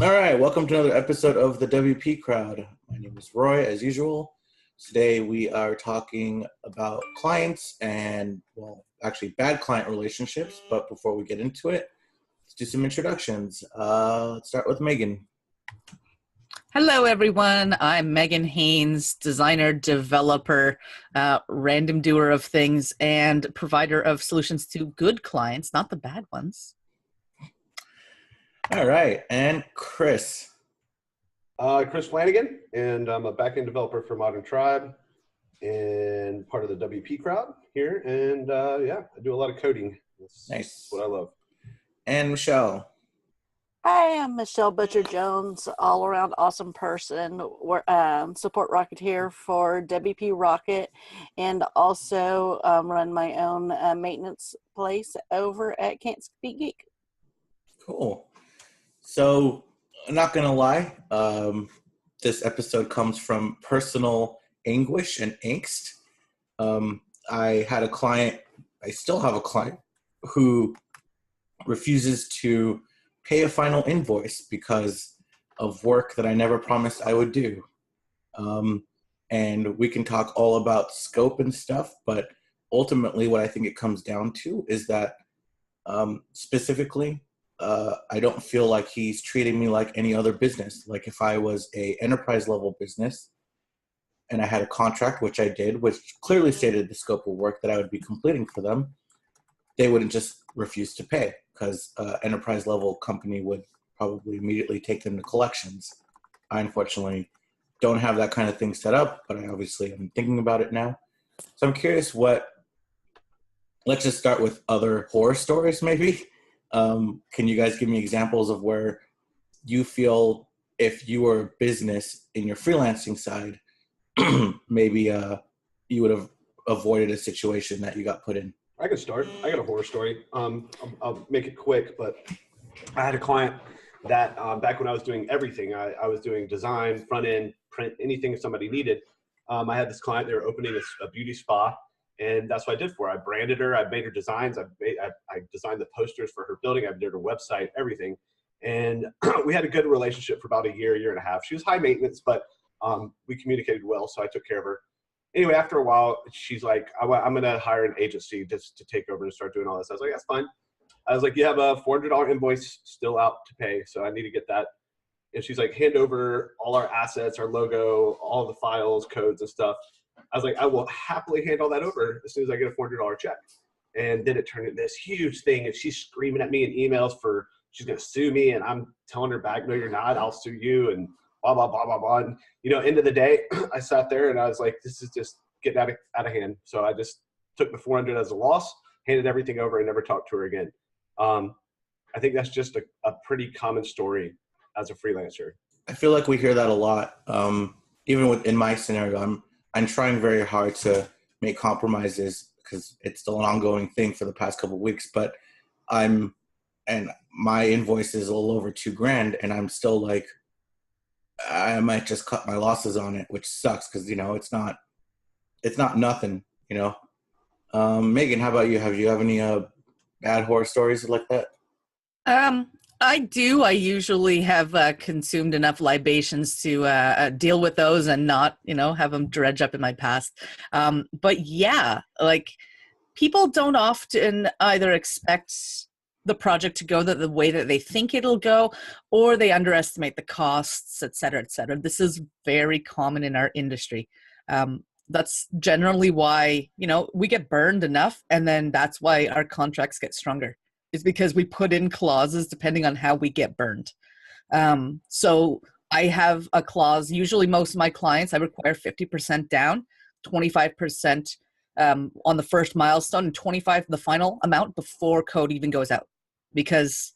All right, welcome to another episode of the WP Crowd. My name is Roy, as usual. Today we are talking about clients and, well, actually bad client relationships. But before we get into it, let's do some introductions. Let's start with Megan. Hello, everyone. I'm Megan Haynes, designer, developer, random doer of things, and provider of solutions to good clients, not the bad ones. All right, and Chris. Chris Flanagan, and I'm a backend developer for Modern Tribe and part of the WP crowd here. And I do a lot of coding. That's Nice. what I love. And Michelle. Hi, I'm Michelle Butcher-Jones, all-around awesome person. Support Rocketeer for WP Rocket, and also run my own maintenance place over at Can't Speak Geek. Cool. So, I'm not going to lie. This episode comes from personal anguish and angst. I had a client, I still have a client, who refuses to pay a final invoice because of work that I never promised I would do. And we can talk all about scope and stuff, but ultimately what I think it comes down to is that specifically, I don't feel like he's treating me like any other business. Like if I was a enterprise level business and I had a contract, which I did, which clearly stated the scope of work that I would be completing for them, they wouldn't just refuse to pay because enterprise level company would probably immediately take them to collections. I unfortunately don't have that kind of thing set up, but I obviously am thinking about it now. So I'm curious let's just start with other horror stories maybe. Can you guys give me examples of where you feel if you were a business in your freelancing side, maybe you would have avoided a situation that you got put in? I can start. I got a horror story. I'll make it quick, but I had a client that back when I was doing everything, I was doing design, front end, print, anything somebody needed. I had this client, they were opening a beauty spa. And that's what I did for her. I branded her. I made her designs. I designed the posters for her building. I did her website, everything. And we had a good relationship for about a year and a half. She was high maintenance, but we communicated well, so I took care of her. Anyway, after a while, she's like, I'm going to hire an agency just to take over and start doing all this. I was like, that's fine. I was like, you have a $400 invoice still out to pay, so I need to get that. And she's like, hand over all our assets, our logo, all the files, codes, and stuff. I was like, I will happily hand all that over as soon as I get a $400 check. And then it turned into this huge thing. And she's screaming at me in emails she's going to sue me. And I'm telling her back, no, you're not. I'll sue you. And blah, blah, blah, blah, blah. And, end of the day, I sat there and I was like, this is just getting out of hand. So I just took the 400 as a loss, handed everything over, and never talked to her again. I think that's just a pretty common story as a freelancer. I feel like we hear that a lot. Even in my scenario, I'm trying very hard to make compromises because it's still an ongoing thing for the past couple of weeks, but my invoice is a little over $2,000 and I'm still like, I might just cut my losses on it, which sucks because, it's not nothing, Megan, how about you? Have you have any bad horror stories like that? I do. I usually have consumed enough libations to deal with those and not, have them dredge up in my past. But yeah, like people don't often either expect the project to go the way that they think it'll go, or they underestimate the costs, et cetera, et cetera. This is very common in our industry. That's generally why, we get burned enough, and then that's why our contracts get stronger. Is because we put in clauses depending on how we get burned. So I have a clause, usually most of my clients, I require 50% down, 25% on the first milestone, and 25% the final amount before code even goes out. Because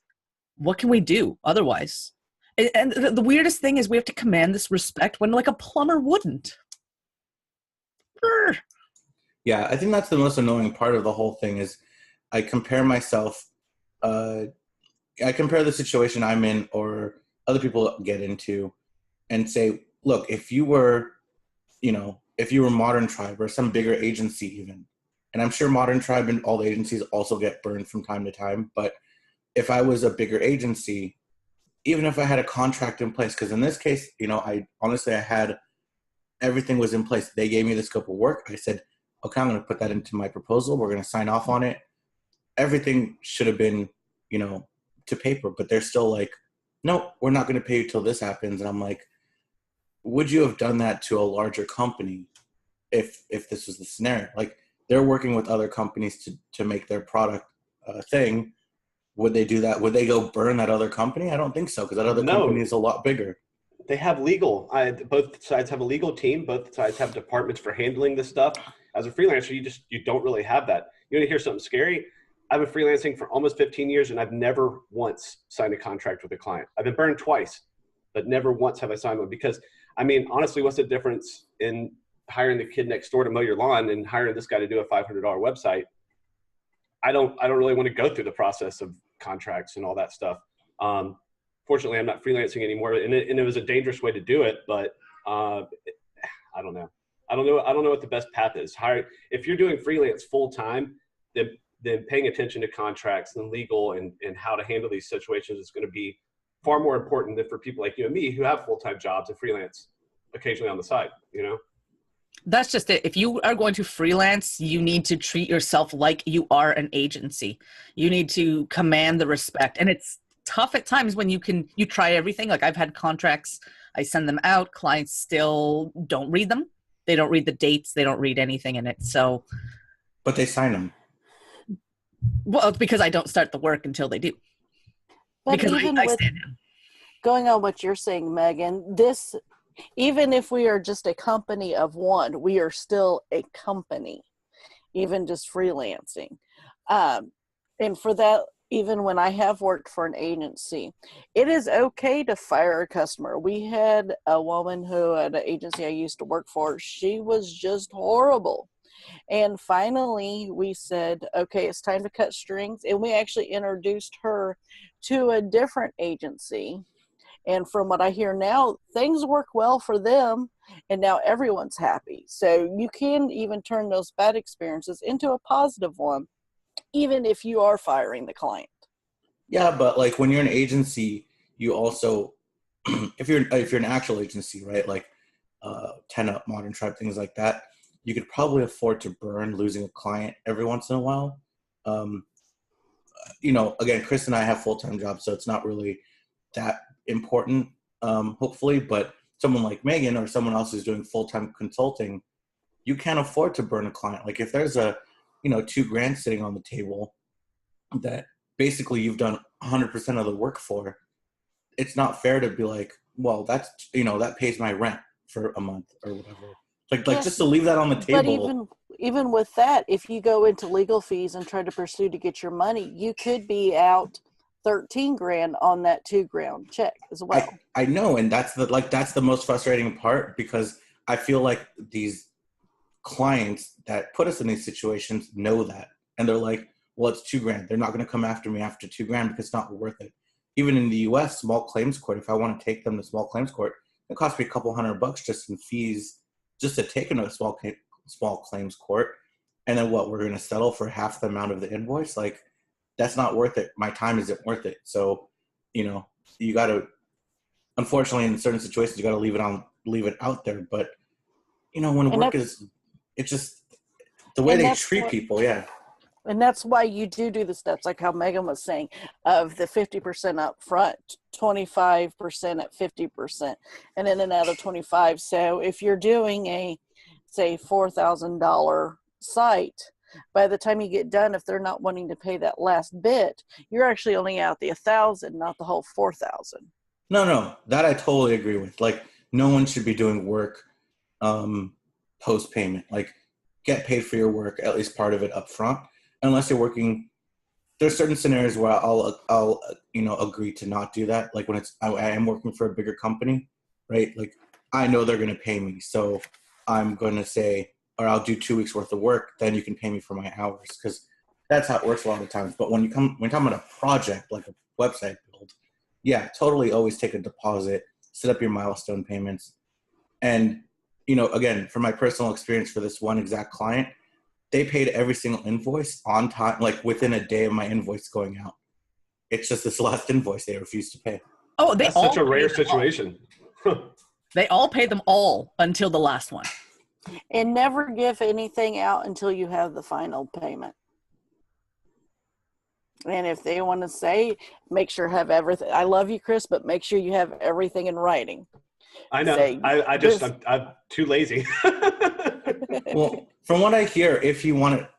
what can we do otherwise? And the weirdest thing is we have to command this respect when like a plumber wouldn't. Yeah, I think that's the most annoying part of the whole thing is I compare myself I compare the situation I'm in or other people get into and say, look, if you were Modern Tribe or some bigger agency even, and I'm sure Modern Tribe and all the agencies also get burned from time to time, but if I was a bigger agency, even if I had a contract in place, because in this case, you know, I had everything was in place. They gave me the scope of work. I said, okay, I'm going to put that into my proposal. We're going to sign off on it. Everything should have been, you know, to paper, but they're still like, no, we're not going to pay you till this happens. And I'm like, would you have done that to a larger company if this was the scenario? Like, they're working with other companies to make their product thing. Would they do that? Would they go burn that other company? I don't think so, because that other company is a lot bigger. They have legal. Both sides have a legal team. Both sides have departments for handling this stuff. As a freelancer, you don't really have that. You want to hear something scary? I've been freelancing for almost 15 years, and I've never once signed a contract with a client. I've been burned twice, but never once have I signed one. Because, I mean, honestly, what's the difference in hiring the kid next door to mow your lawn and hiring this guy to do a $500 website? I don't really want to go through the process of contracts and all that stuff. Fortunately, I'm not freelancing anymore, and it was a dangerous way to do it. But I don't know. I don't know what the best path is. If you're doing freelance full time, then paying attention to contracts and legal and how to handle these situations is going to be far more important than for people like you and me who have full-time jobs and freelance occasionally on the side, you know? That's just it. If you are going to freelance, you need to treat yourself like you are an agency. You need to command the respect. And it's tough at times when you try everything. Like, I've had contracts, I send them out, clients still don't read them. They don't read the dates. They don't read anything in it. So, but they sign them. Well, it's because I don't start the work until they do. But because even I with stand down. going on what you're saying, Megan, even if we are just a company of one, we are still a company, even just freelancing. And for that, even when I have worked for an agency, it is okay to fire a customer. We had a woman who at an agency I used to work for, she was just horrible. And finally, we said, okay, it's time to cut strings. And we actually introduced her to a different agency. And from what I hear now, things work well for them. And now everyone's happy. So you can even turn those bad experiences into a positive one, even if you are firing the client. Yeah, but like when you're an agency, you also, if you're an actual agency, right? Like 10 Up, Modern Tribe, things like that, you could probably afford to burn losing a client every once in a while. You know, again, Chris and I have full-time jobs, so it's not really that important, hopefully. But someone like Megan or someone else who's doing full-time consulting, you can't afford to burn a client. Like if there's $2,000 sitting on the table that basically you've done 100% of the work for, it's not fair to be like, well, that's, that pays my rent for a month or whatever. Like Yes, just to leave that on the But table. even with that, if you go into legal fees and try to pursue to get your money, you could be out $13,000 on that $2,000 check as well. I know, and that's the most frustrating part, because I feel like these clients that put us in these situations know that, and they're like, well, it's $2,000. They're not going to come after me after $2,000 because it's not worth it. Even in the U.S., small claims court, if I want to take them to small claims court, it costs me a couple $100 just in fees, just to take them to a small claims court. And then we're going to settle for half the amount of the invoice? Like, that's not worth it. My time isn't worth it. So, you got to, unfortunately, in certain situations, you got to leave it out there. But, when work is, it's just the way they treat people. Yeah. And that's why you do the steps, like how Megan was saying, of the 50% up front, 25% at 50%, and then another 25. So if you're doing a, say, $4,000 site, by the time you get done, if they're not wanting to pay that last bit, you're actually only out the 1,000, not the whole 4,000. No, that I totally agree with. Like, no one should be doing work post payment. Like, get paid for your work, at least part of it up front. Unless you're working, there's certain scenarios where I'll agree to not do that. Like when I am working for a bigger company, right? Like I know they're going to pay me, so I'm going to say, or I'll do 2 weeks worth of work, then you can pay me for my hours, because that's how it works a lot of times. But when you're talking about a project like a website build, yeah, totally always take a deposit, set up your milestone payments, and again, from my personal experience for this one exact client, they paid every single invoice on time, like within a day of my invoice going out. It's just this last invoice they refused to pay. Oh, they That's all such a rare pay them all. situation. They all pay them all until the last one. And never give anything out until you have the final payment. And if they want to say, make sure have everything. I love you, Chris, but make sure you have everything in writing. I know. Say, I'm too lazy. Well, from what I hear, if you want to,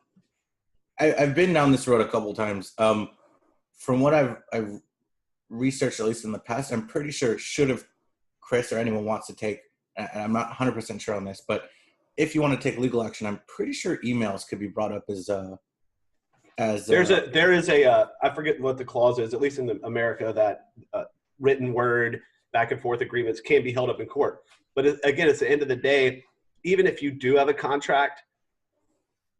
I've been down this road a couple times. From what I've researched, at least in the past, I'm pretty sure should have Chris or anyone wants to take, and I'm not 100% sure on this, but if you want to take legal action, I'm pretty sure emails could be brought up as there is a I forget what the clause is, at least in America, that written word back and forth agreements can be held up in court. But again, it's the end of the day. Even if you do have a contract,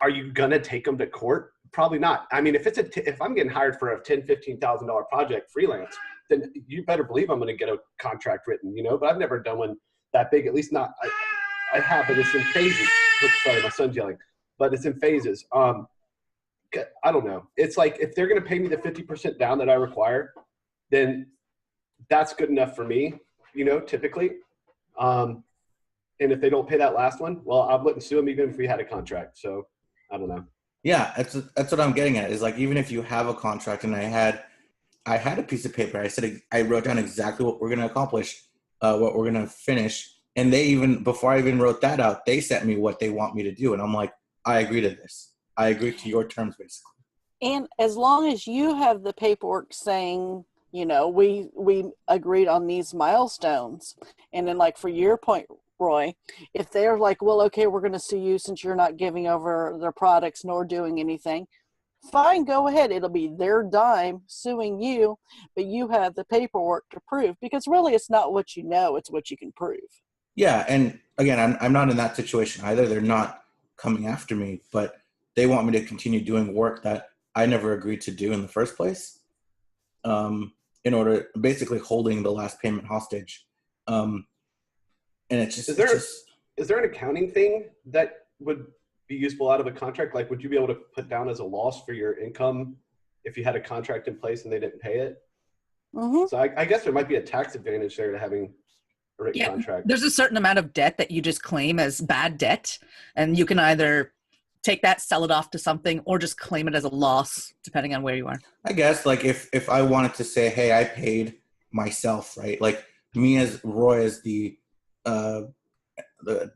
are you gonna take them to court? Probably not. I mean, if I'm getting hired for a $10,000-$15,000 project freelance, then you better believe I'm gonna get a contract written. But I've never done one that big. At least not. I have, but it's in phases. Sorry, my son's yelling. But it's in phases. I don't know. It's like if they're gonna pay me the 50% down that I require, then that's good enough for me. Typically. And if they don't pay that last one, well, I wouldn't sue them even if we had a contract. So I don't know. Yeah, that's what I'm getting at. Is like, even if you have a contract, and I had a piece of paper. I wrote down exactly what we're going to accomplish, what we're going to finish. And before I even wrote that out, they sent me what they want me to do. And I'm like, I agree to this. I agree to your terms, basically. and as long as you have the paperwork saying, we agreed on these milestones. And then, like, for your point, Roy, if they're like, well, okay, we're going to sue you since you're not giving over their products nor doing anything, fine, go ahead. It'll be their dime suing you, but you have the paperwork to prove, because really it's not what you know, it's what you can prove. Yeah, and again, I'm not in that situation either. They're not coming after me, but they want me to continue doing work that I never agreed to do in the first place, in order, basically holding the last payment hostage. And it's just, is there an accounting thing that would be useful out of a contract? Like, would you be able to put down as a loss for your income if you had a contract in place and they didn't pay it? Mm-hmm. So I guess there might be a tax advantage there to having a written contract. There's a certain amount of debt that you just claim as bad debt, and you can either take that, sell it off to something, or just claim it as a loss, depending on where you are. I guess, like, if I wanted to say, hey, I paid myself, right? Like, me as Roy, as the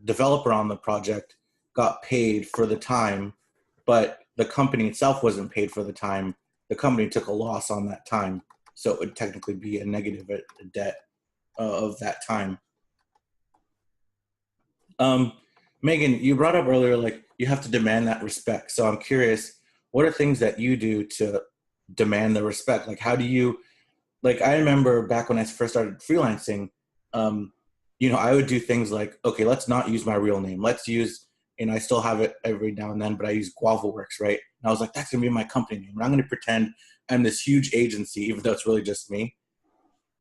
developer on the project, got paid for the time, but the company itself wasn't paid for the time. The company took a loss on that time, so it would technically be a negative debt of that time. Megan, you brought up earlier, like, you have to demand that respect. So I'm curious, what are things that you do to demand the respect? Like, how do you, like, I remember back when I first started freelancing, I would do things like, okay, let's not use my real name. Let's use, I still have it every now and then, but I use GuavaWorks, right? And I was like, that's going to be my company name. And I'm going to pretend I'm this huge agency, even though it's really just me.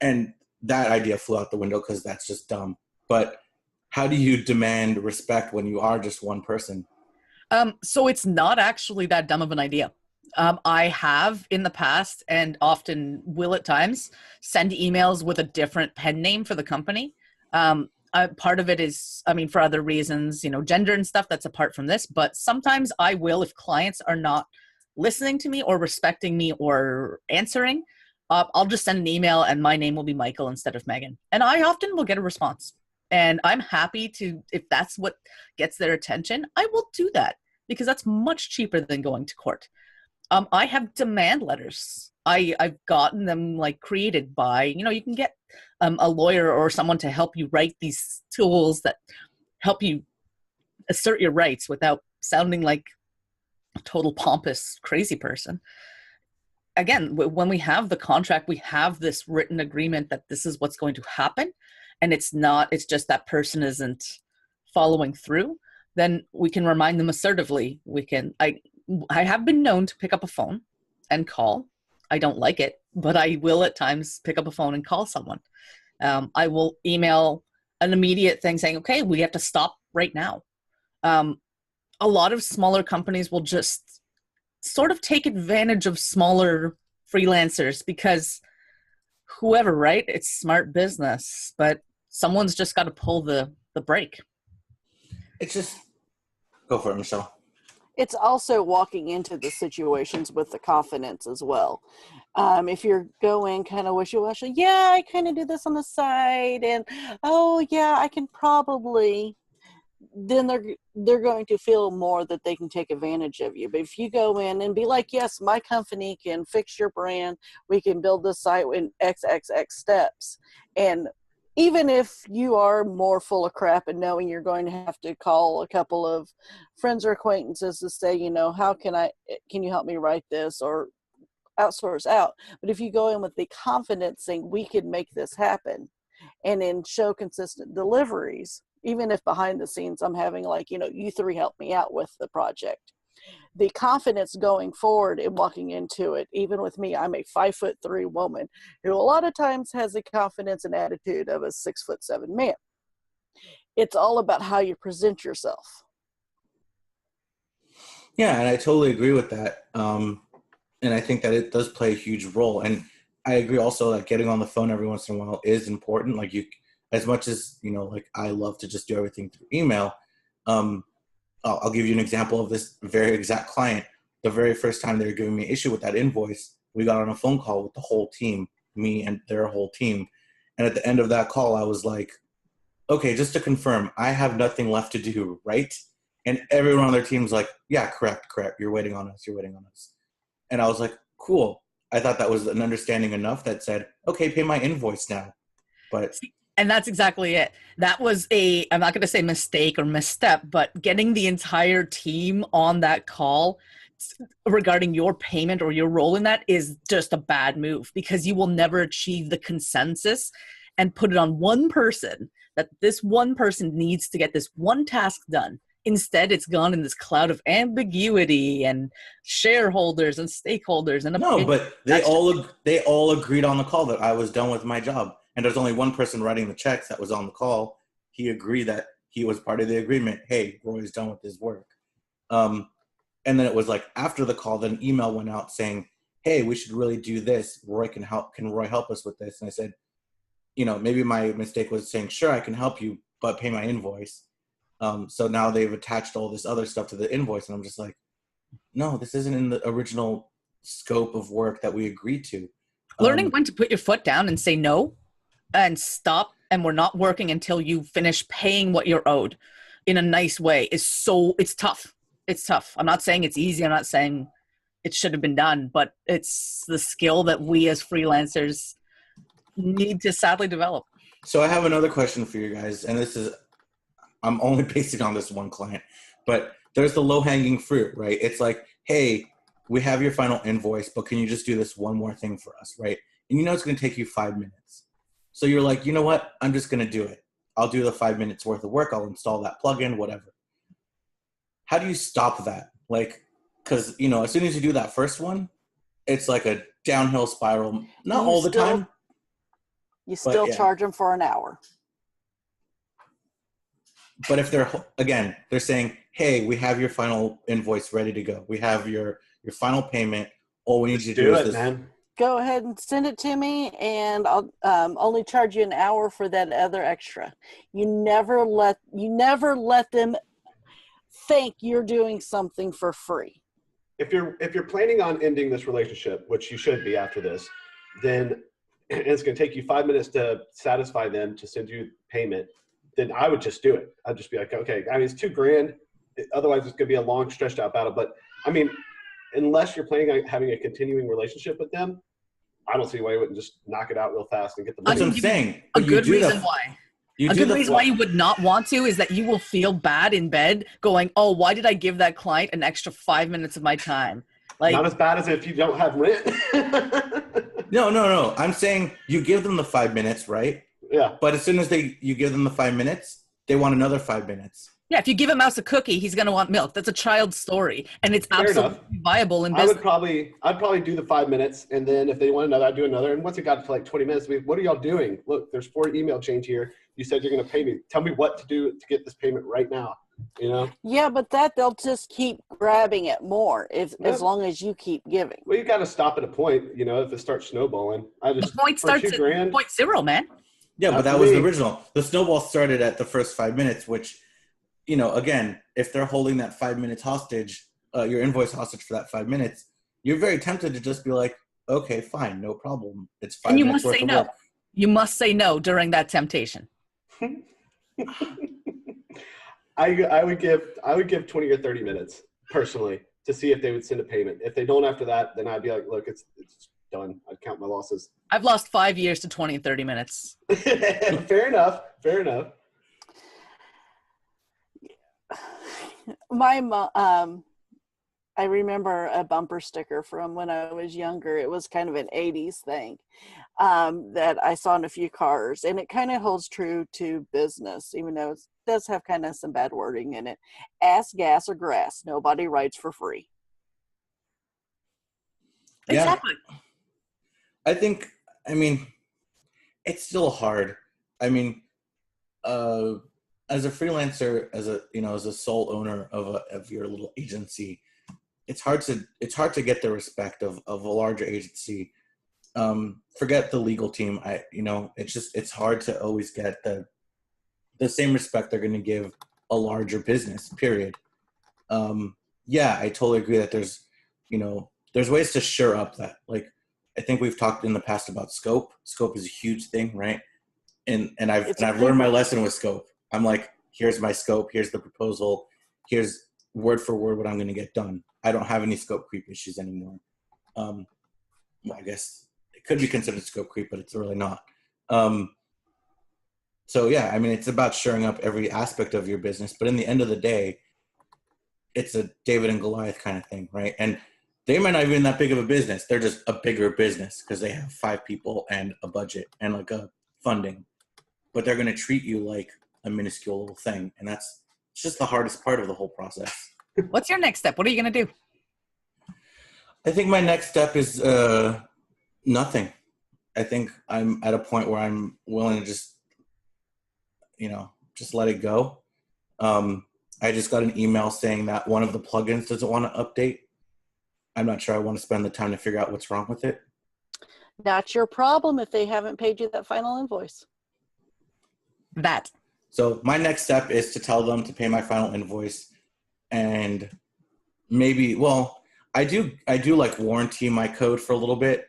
And that idea flew out the window because that's just dumb. But how do you demand respect when you are just one person? So it's not actually that dumb of an idea. I have in the past, and often will at times, send emails with a different pen name for the company. Part of it is, for other reasons, gender and stuff that's apart from this, but sometimes I will, if clients are not listening to me or respecting me or answering, I'll just send an email and my name will be Michael instead of Megan. And I often will get a response. And I'm happy to, if that's what gets their attention, I will do that because that's much cheaper than going to court. I have demand letters. I've gotten them created by, you can get a lawyer or someone to help you write these tools that help you assert your rights without sounding like a total pompous, crazy person. Again, when we have the contract, we have this written agreement that this is what's going to happen. And it's just that person isn't following through, then we can remind them assertively. I have been known to pick up a phone and call. I don't like it, but I will at times pick up a phone and call someone. I will email an immediate thing saying, okay, we have to stop right now. A lot of smaller companies will just sort of take advantage of smaller freelancers because whoever, right? It's smart business, but someone's just got to pull the brake. It's just, go for it, Michelle. It's also walking into the situations with the confidence as well. If you're going kind of wishy-washy, yeah, I kind of do this on the side, and oh yeah, I can probably, then they're going to feel more that they can take advantage of you. But if you go in and be like, yes, my company can fix your brand, we can build this site in XXX steps, and even if you are more full of crap and knowing you're going to have to call a couple of friends or acquaintances to say, can you help me write this, or outsource out. But if you go in with the confidence saying we can make this happen, and then show consistent deliveries, even if behind the scenes I'm having you three help me out with the project. The confidence going forward and walking into it, even with me, I'm a 5'3" woman who a lot of times has the confidence and attitude of a 6'7" man. It's all about how you present yourself. Yeah, and I totally agree with that. And I think that it does play a huge role. And I agree also that getting on the phone every once in a while is important. Like as much as, I love to just do everything through email. I'll give you an example of this very exact client. The very first time they were giving me an issue with that invoice, we got on a phone call with the whole team, me and their whole team. And at the end of that call, I was like, okay, just to confirm, I have nothing left to do, right? And everyone on their team's like, yeah, correct. You're waiting on us. And I was like, cool. I thought that was an understanding enough that said, okay, pay my invoice now. But and that's exactly it. That was I'm not going to say mistake or misstep, but getting the entire team on that call regarding your payment or your role in that is just a bad move, because you will never achieve the consensus and put it on one person that this one person needs to get this one task done. Instead, it's gone in this cloud of ambiguity and shareholders and stakeholders and no, but they all agreed on the call that I was done with my job. And there's only one person writing the checks that was on the call. He agreed that he was part of the agreement. Hey, Roy's done with his work. And then it was like after the call, then an email went out saying, hey, we should really do this. Roy can help. Can Roy help us with this? And I said, maybe my mistake was saying, sure, I can help you, but pay my invoice. So now they've attached all this other stuff to the invoice. And I'm just like, no, this isn't in the original scope of work that we agreed to. Learning when to put your foot down and say no and stop, and we're not working until you finish paying what you're owed in a nice way it's tough. It's tough. I'm not saying it's easy. I'm not saying it should have been done, but it's the skill that we as freelancers need to sadly develop. So I have another question for you guys, and I'm only basing on this one client, but there's the low-hanging fruit, right? It's like, hey, we have your final invoice, but can you just do this one more thing for us, right? And it's going to take you 5 minutes. So you're like, you know what? I'm just going to do it. I'll do the 5 minutes worth of work. I'll install that plugin, whatever. How do you stop that? Because, as soon as you do that first one, it's like a downhill spiral. Not all the time. You still charge them for an hour. But if they're saying, hey, we have your final invoice ready to go. We have your final payment. All we need you to do is this. Man. Go ahead and send it to me, and I'll only charge you an hour for that other extra. You never let them think you're doing something for free. If you're planning on ending this relationship, which you should be after this, then it's going to take you 5 minutes to satisfy them to send you payment. Then I would just do it. I'd just be like, okay, I mean, it's $2,000. Otherwise, it's going to be a long, stretched out battle. But I mean, unless you're planning on having a continuing relationship with them, I don't see why you wouldn't just knock it out real fast and get the money. That's what I'm saying. A good reason why. A good reason why you would not want to is that you will feel bad in bed going, oh, why did I give that client an extra 5 minutes of my time? Not as bad as if you don't have rent. No. I'm saying you give them the 5 minutes, right? Yeah. But as soon as you give them the 5 minutes, they want another 5 minutes. Yeah, if you give a mouse a cookie, he's going to want milk. That's a child's story, and it's absolutely viable in business. I'd probably do the 5 minutes, and then if they want another, I'd do another. And once it got to like 20 minutes, what are y'all doing? Look, there's 4 email chains here. You said you're going to pay me. Tell me what to do to get this payment right now. you know? Yeah, but they'll just keep grabbing it more as long as you keep giving. Well, you got to stop at a point, you know, if it starts snowballing. The point for starts $2,000, at point zero, man. Yeah, but Not that for was the me. original. The snowball started at the first 5 minutes, which, you know, again, if they're holding that 5 minutes hostage, your invoice hostage for that 5 minutes, you're very tempted to just be like, okay, fine, no problem. It's 5 And you minutes must worth say of no. work. You must say no during that temptation. I would give 20 or 30 minutes personally to see if they would send a payment. If they don't after that, then I'd be like, look, it's done. I'd count my losses. I've lost 5 years to 20 and 30 minutes. Fair enough. My mom, I remember a bumper sticker from when I was younger. It was kind of an 80s thing that I saw in a few cars. And it kind of holds true to business, even though it does have kind of some bad wording in it. Ass, gas, or grass. Nobody rides for free. Yeah. Exactly. I mean, it's still hard. I mean, as a freelancer, as a sole owner of your little agency, it's hard to get the respect of a larger agency. Forget the legal team. It's hard to always get the same respect they're going to give a larger business, period. Yeah, I totally agree that there's ways to shore up that. Like, I think we've talked in the past about scope. Scope is a huge thing, right? And I've learned my lesson with scope. I'm like, here's my scope, here's the proposal, here's word for word what I'm going to get done. I don't have any scope creep issues anymore. Well, I guess it could be considered scope creep, but it's really not. So yeah, I mean, it's about shoring up every aspect of your business, but in the end of the day, it's a David and Goliath kind of thing, right? And they might not even be that big of a business. They're just a bigger business because they have 5 people and a budget and like a funding, but they're going to treat you like a minuscule little thing. And it's just the hardest part of the whole process. What's your next step? What are you going to do? I think my next step is nothing. I think I'm at a point where I'm willing to just let it go. I just got an email saying that one of the plugins doesn't want to update. I'm not sure I want to spend the time to figure out what's wrong with it. Not your problem if they haven't paid you that final invoice. So my next step is to tell them to pay my final invoice, and maybe, I do like warranty my code for a little bit,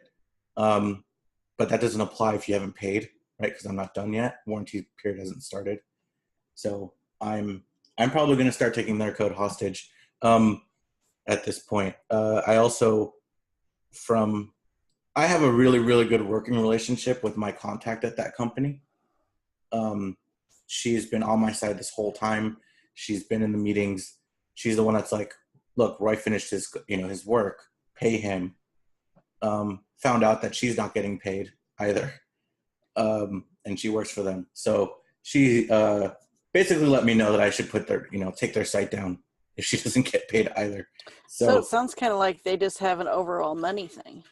but that doesn't apply if you haven't paid, right? Because I'm not done yet. Warranty period hasn't started. So I'm probably going to start taking their code hostage at this point. I have a really, really good working relationship with my contact at that company. She's been on my side this whole time. She's been in the meetings. She's the one that's like, look, Roy finished his work, pay him. Found out that she's not getting paid either. And she works for them. So she basically let me know that I should take their site down if she doesn't get paid either. So it sounds kind of like they just have an overall money thing.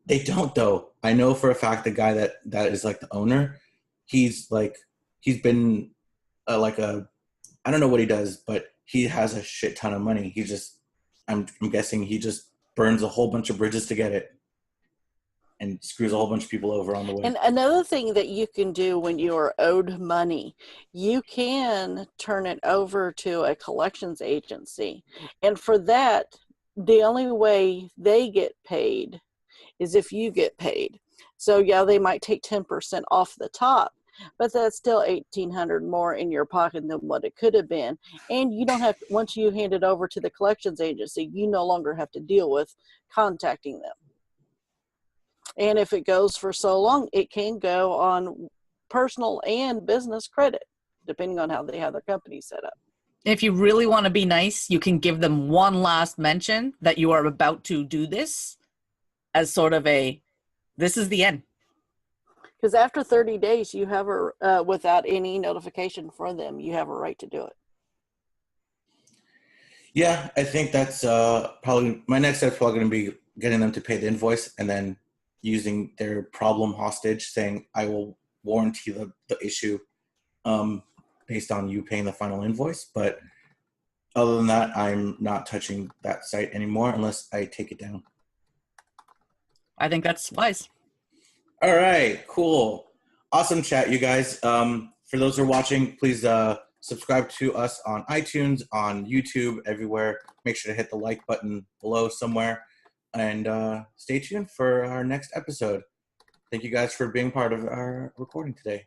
They don't, though. I know for a fact the guy that is like the owner, he's been I don't know what he does, but he has a shit ton of money. I'm guessing he just burns a whole bunch of bridges to get it and screws a whole bunch of people over on the way. And another thing that you can do when you are owed money, you can turn it over to a collections agency. And for that, the only way they get paid is if you get paid. So yeah, they might take 10% off the top, but that's still $1,800 more in your pocket than what it could have been. And you don't have, once you hand it over to the collections agency, you no longer have to deal with contacting them. And if it goes for so long, it can go on personal and business credit, depending on how they have their company set up. If you really want to be nice, you can give them one last mention that you are about to do this as sort of this is the end. Because after 30 days, you have without any notification from them, you have a right to do it. Yeah, I think that's probably my next step. Probably going to be getting them to pay the invoice and then using their problem hostage, saying I will warranty the issue. based on you paying the final invoice. But other than that, I'm not touching that site anymore unless I take it down. I think that's wise. All right, cool. Awesome chat, you guys. For those who are watching, please subscribe to us on iTunes, on YouTube, everywhere. Make sure to hit the like button below somewhere. And stay tuned for our next episode. Thank you guys for being part of our recording today.